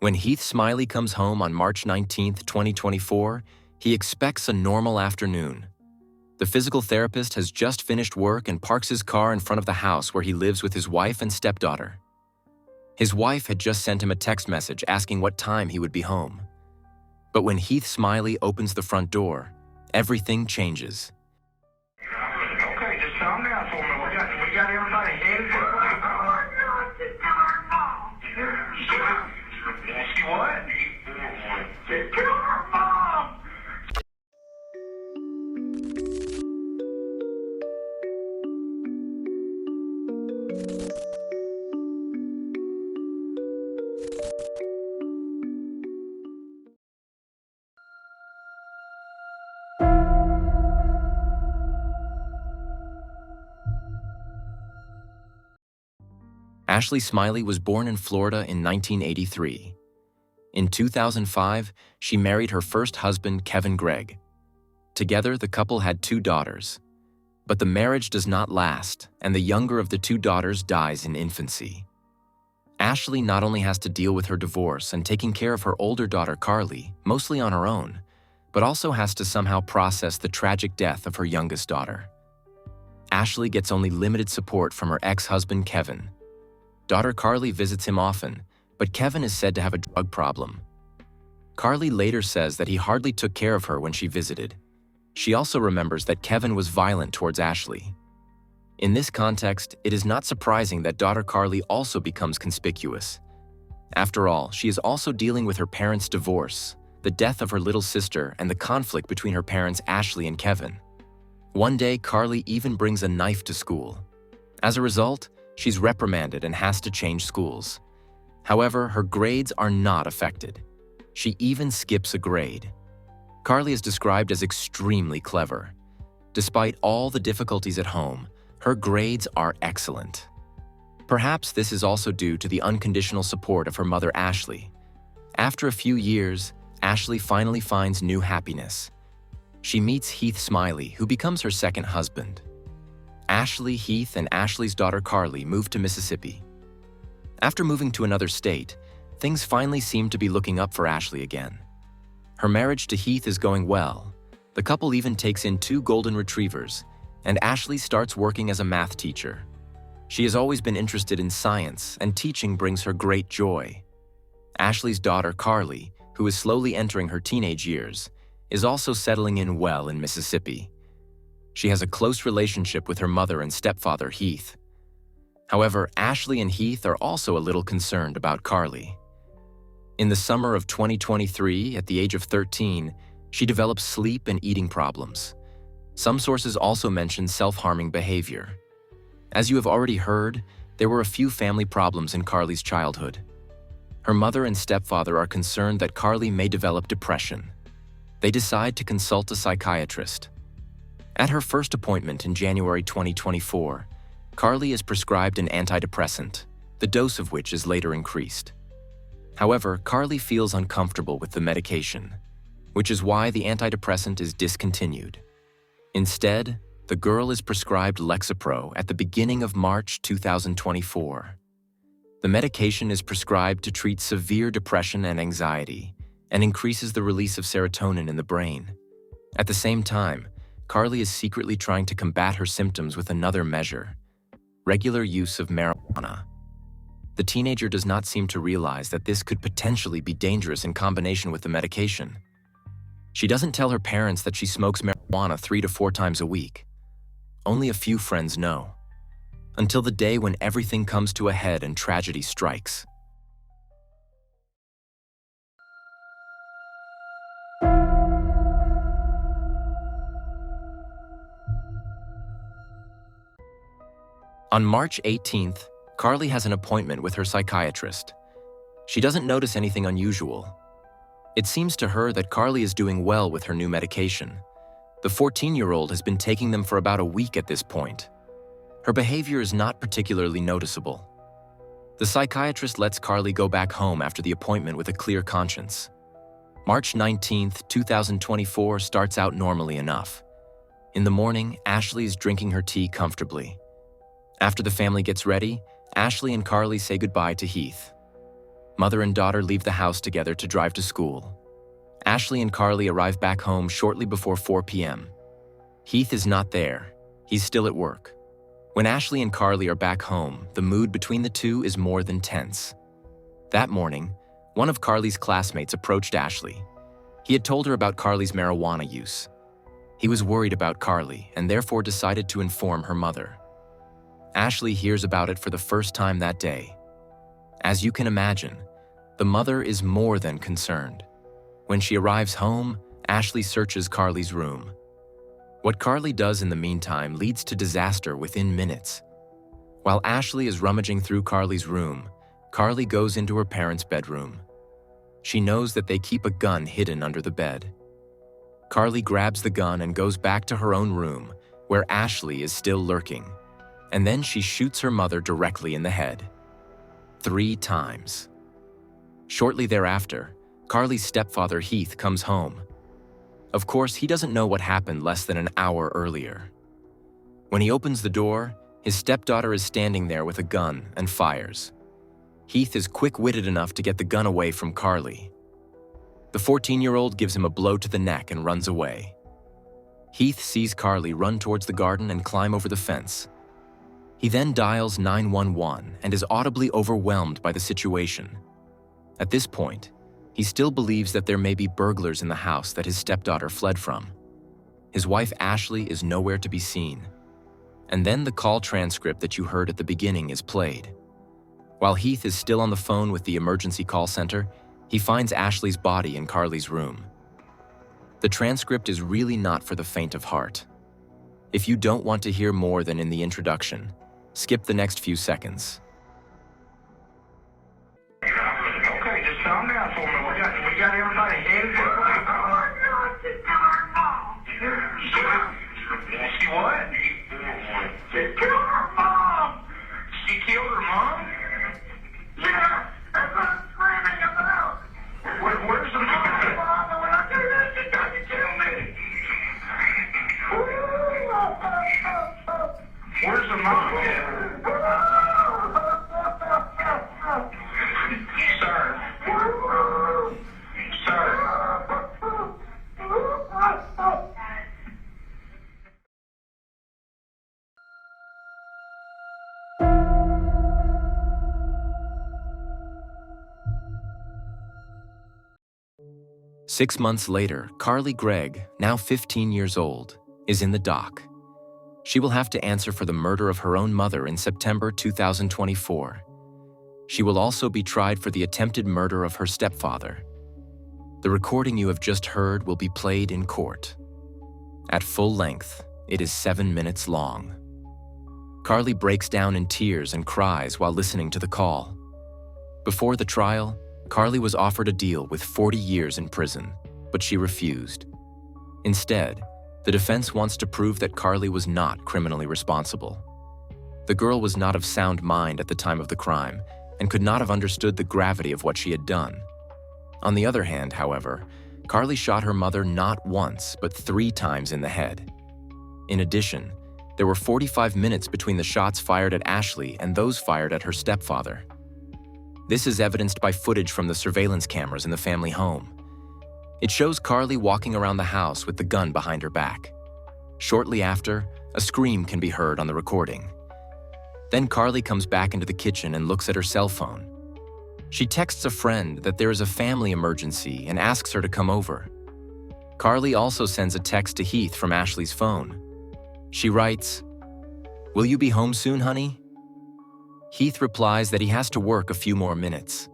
When Heath Smiley comes home on March 19, 2024, he expects a normal afternoon. The physical therapist has just finished work and parks his car in front of the house where he lives with his wife and stepdaughter. His wife had just sent him a text message asking what time he would be home. But when Heath Smiley opens the front door, everything changes. Okay, just calm down for me. We got everybody headed for the See what? Kill her mom! Ashley Smiley was born in Florida in 1983. In 2005, she married her first husband, Carly Gregg. Together, the couple had 2 daughters. But the marriage does not last, and the younger of the 2 daughters dies in infancy. Ashley not only has to deal with her divorce and taking care of her older daughter, Carly, mostly on her own, but also has to somehow process the tragic death of her youngest daughter. Ashley gets only limited support from her ex-husband, Kevin. Daughter Carly visits him often, but Kevin is said to have a drug problem. Carly later says that he hardly took care of her when she visited. She also remembers that Kevin was violent towards Ashley. In this context, it is not surprising that daughter Carly also becomes conspicuous. After all, she is also dealing with her parents' divorce, the death of her little sister, and the conflict between her parents Ashley and Kevin. One day, Carly even brings a knife to school. As a result, she's reprimanded and has to change schools. However, her grades are not affected. She even skips a grade. Carly is described as extremely clever. Despite all the difficulties at home, her grades are excellent. Perhaps this is also due to the unconditional support of her mother Ashley. After a few years, Ashley finally finds new happiness. She meets Heath Smiley, who becomes her second husband. Ashley, Heath, and Ashley's daughter Carly moved to Mississippi. After moving to another state, things finally seem to be looking up for Ashley again. Her marriage to Heath is going well. The couple even takes in 2 golden retrievers, and Ashley starts working as a math teacher. She has always been interested in science, and teaching brings her great joy. Ashley's daughter Carly, who is slowly entering her teenage years, is also settling in well in Mississippi. She has a close relationship with her mother and stepfather, Heath. However, Ashley and Heath are also a little concerned about Carly. In the summer of 2023, at the age of 13, she develops sleep and eating problems. Some sources also mention self-harming behavior. As you have already heard, there were a few family problems in Carly's childhood. Her mother and stepfather are concerned that Carly may develop depression. They decide to consult a psychiatrist. At her first appointment in January 2024, Carly is prescribed an antidepressant, the dose of which is later increased. However, Carly feels uncomfortable with the medication, which is why the antidepressant is discontinued. Instead, the girl is prescribed Lexapro at the beginning of March 2024. The medication is prescribed to treat severe depression and anxiety and increases the release of serotonin in the brain. At the same time, Carly is secretly trying to combat her symptoms with another measure: regular use of marijuana. The teenager does not seem to realize that this could potentially be dangerous in combination with the medication. She doesn't tell her parents that she smokes marijuana 3 to 4 times a week. Only a few friends know. Until the day when everything comes to a head and tragedy strikes. On March 18th, Carly has an appointment with her psychiatrist. She doesn't notice anything unusual. It seems to her that Carly is doing well with her new medication. The 14-year-old has been taking them for about a week at this point. Her behavior is not particularly noticeable. The psychiatrist lets Carly go back home after the appointment with a clear conscience. March 19th, 2024 starts out normally enough. In the morning, Ashley is drinking her tea comfortably. After the family gets ready, Ashley and Carly say goodbye to Heath. Mother and daughter leave the house together to drive to school. Ashley and Carly arrive back home shortly before 4 p.m. Heath is not there. He's still at work. When Ashley and Carly are back home, the mood between the two is more than tense. That morning, one of Carly's classmates approached Ashley. He had told her about Carly's marijuana use. He was worried about Carly and therefore decided to inform her mother. Ashley hears about it for the first time that day. As you can imagine, the mother is more than concerned. When she arrives home, Ashley searches Carly's room. What Carly does in the meantime leads to disaster within minutes. While Ashley is rummaging through Carly's room, Carly goes into her parents' bedroom. She knows that they keep a gun hidden under the bed. Carly grabs the gun and goes back to her own room, where Ashley is still lurking, and then she shoots her mother directly in the head. 3 times. Shortly thereafter, Carly's stepfather Heath comes home. Of course, he doesn't know what happened less than an hour earlier. When he opens the door, his stepdaughter is standing there with a gun and fires. Heath is quick-witted enough to get the gun away from Carly. The 14-year-old gives him a blow to the neck and runs away. Heath sees Carly run towards the garden and climb over the fence. He then dials 911 and is audibly overwhelmed by the situation. At this point, he still believes that there may be burglars in the house that his stepdaughter fled from. His wife Ashley is nowhere to be seen. And then the call transcript that you heard at the beginning is played. While Heath is still on the phone with the emergency call center, he finds Ashley's body in Carly's room. The transcript is really not for the faint of heart. If you don't want to hear more than in the introduction, skip the next few seconds. Okay, just calm down for me. We got everybody in. She what? She killed her mom. She killed her mom? Yeah, that's what I'm screaming about. Where's the mom? When I do that, she tried to kill me. Where's the mom? Sir. Sir. 6 months later, Carly Gregg, now 15 years old, is in the dock. She will have to answer for the murder of her own mother in September 2024. She will also be tried for the attempted murder of her stepfather. The recording you have just heard will be played in court. At full length, it is 7 minutes long. Carly breaks down in tears and cries while listening to the call. Before the trial, Carly was offered a deal with 40 years in prison, but she refused. Instead, the defense wants to prove that Carly was not criminally responsible. The girl was not of sound mind at the time of the crime and could not have understood the gravity of what she had done. On the other hand, however, Carly shot her mother not once, but 3 times in the head. In addition, there were 45 minutes between the shots fired at Ashley and those fired at her stepfather. This is evidenced by footage from the surveillance cameras in the family home. It shows Carly walking around the house with the gun behind her back. Shortly after, a scream can be heard on the recording. Then Carly comes back into the kitchen and looks at her cell phone. She texts a friend that there is a family emergency and asks her to come over. Carly also sends a text to Heath from Ashley's phone. She writes, "Will you be home soon, honey?" Heath replies that he has to work a few more minutes.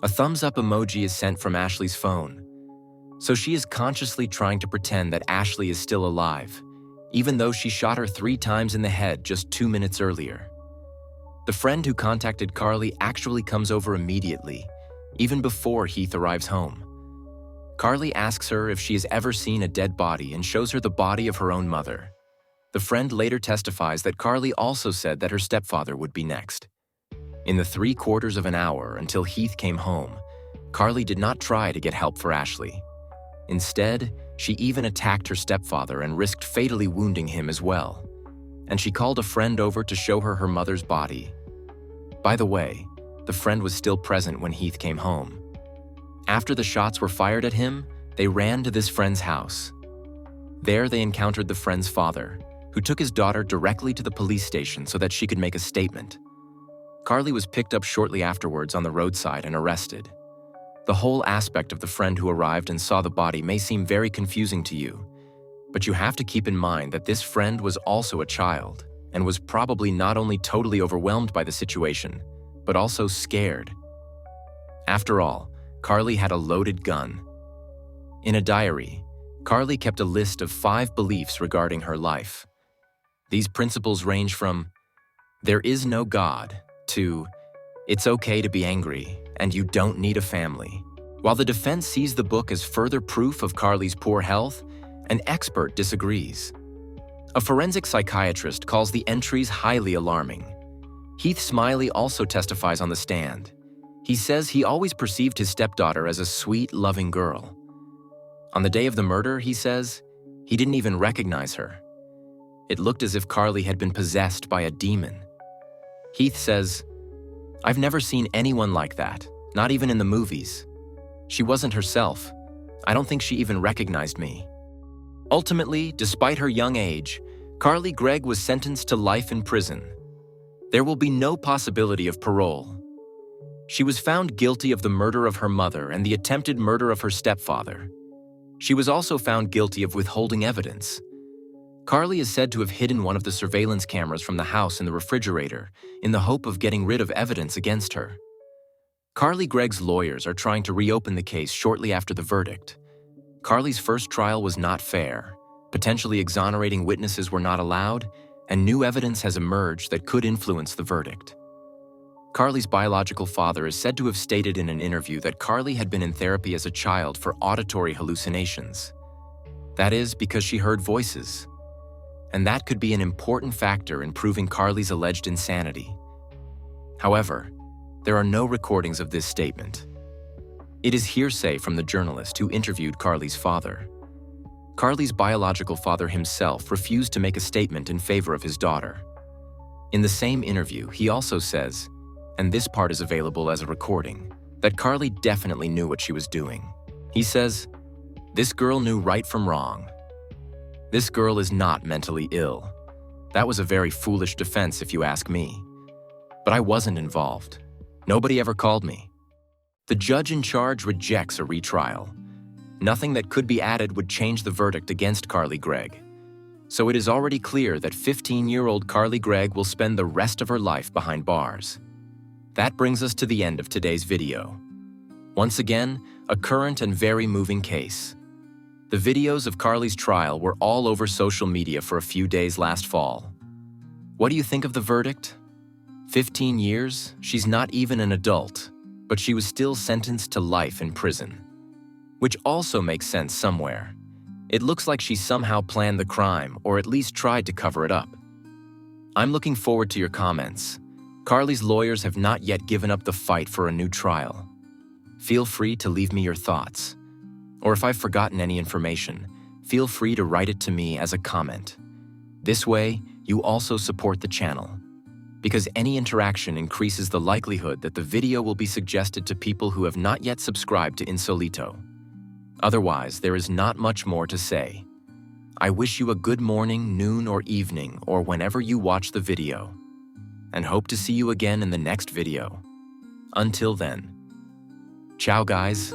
A thumbs-up emoji is sent from Ashley's phone. So she is consciously trying to pretend that Ashley is still alive, even though she shot her 3 times in the head just 2 minutes earlier. The friend who contacted Carly actually comes over immediately, even before Heath arrives home. Carly asks her if she has ever seen a dead body and shows her the body of her own mother. The friend later testifies that Carly also said that her stepfather would be next. In the 3/4 of an hour until Heath came home, Carly did not try to get help for Ashley. Instead, she even attacked her stepfather and risked fatally wounding him as well. And she called a friend over to show her her mother's body. By the way, the friend was still present when Heath came home. After the shots were fired at him, they ran to this friend's house. There they encountered the friend's father, who took his daughter directly to the police station so that she could make a statement. Carly was picked up shortly afterwards on the roadside and arrested. The whole aspect of the friend who arrived and saw the body may seem very confusing to you, but you have to keep in mind that this friend was also a child and was probably not only totally overwhelmed by the situation, but also scared. After all, Carly had a loaded gun. In a diary, Carly kept a list of 5 beliefs regarding her life. These principles range from, "There is no God," to, "It's okay to be angry, and you don't need a family." While the defense sees the book as further proof of Carly's poor health, an expert disagrees. A forensic psychiatrist calls the entries highly alarming. Heath Smiley also testifies on the stand. He says he always perceived his stepdaughter as a sweet, loving girl. On the day of the murder, he says, he didn't even recognize her. It looked as if Carly had been possessed by a demon. Heath says, "I've never seen anyone like that, not even in the movies. She wasn't herself. I don't think she even recognized me." Ultimately, despite her young age, Carly Gregg was sentenced to life in prison. There will be no possibility of parole. She was found guilty of the murder of her mother and the attempted murder of her stepfather. She was also found guilty of withholding evidence. Carly is said to have hidden one of the surveillance cameras from the house in the refrigerator in the hope of getting rid of evidence against her. Carly Gregg's lawyers are trying to reopen the case shortly after the verdict. Carly's first trial was not fair. Potentially exonerating witnesses were not allowed, and new evidence has emerged that could influence the verdict. Carly's biological father is said to have stated in an interview that Carly had been in therapy as a child for auditory hallucinations. That is because she heard voices. And that could be an important factor in proving Carly's alleged insanity. However, there are no recordings of this statement. It is hearsay from the journalist who interviewed Carly's father. Carly's biological father himself refused to make a statement in favor of his daughter. In the same interview, he also says, and this part is available as a recording, that Carly definitely knew what she was doing. He says, "This girl knew right from wrong. This girl is not mentally ill. That was a very foolish defense if you ask me. But I wasn't involved. Nobody ever called me." The judge in charge rejects a retrial. Nothing that could be added would change the verdict against Carly Gregg. So it is already clear that 15-year-old Carly Gregg will spend the rest of her life behind bars. That brings us to the end of today's video. Once again, a current and very moving case. The videos of Carly's trial were all over social media for a few days last fall. What do you think of the verdict? 15 years, she's not even an adult, but she was still sentenced to life in prison. Which also makes sense somewhere. It looks like she somehow planned the crime or at least tried to cover it up. I'm looking forward to your comments. Carly's lawyers have not yet given up the fight for a new trial. Feel free to leave me your thoughts. Or if I've forgotten any information, feel free to write it to me as a comment. This way, you also support the channel. Because any interaction increases the likelihood that the video will be suggested to people who have not yet subscribed to Insolito. Otherwise, there is not much more to say. I wish you a good morning, noon, or evening, or whenever you watch the video. And hope to see you again in the next video. Until then. Ciao, guys.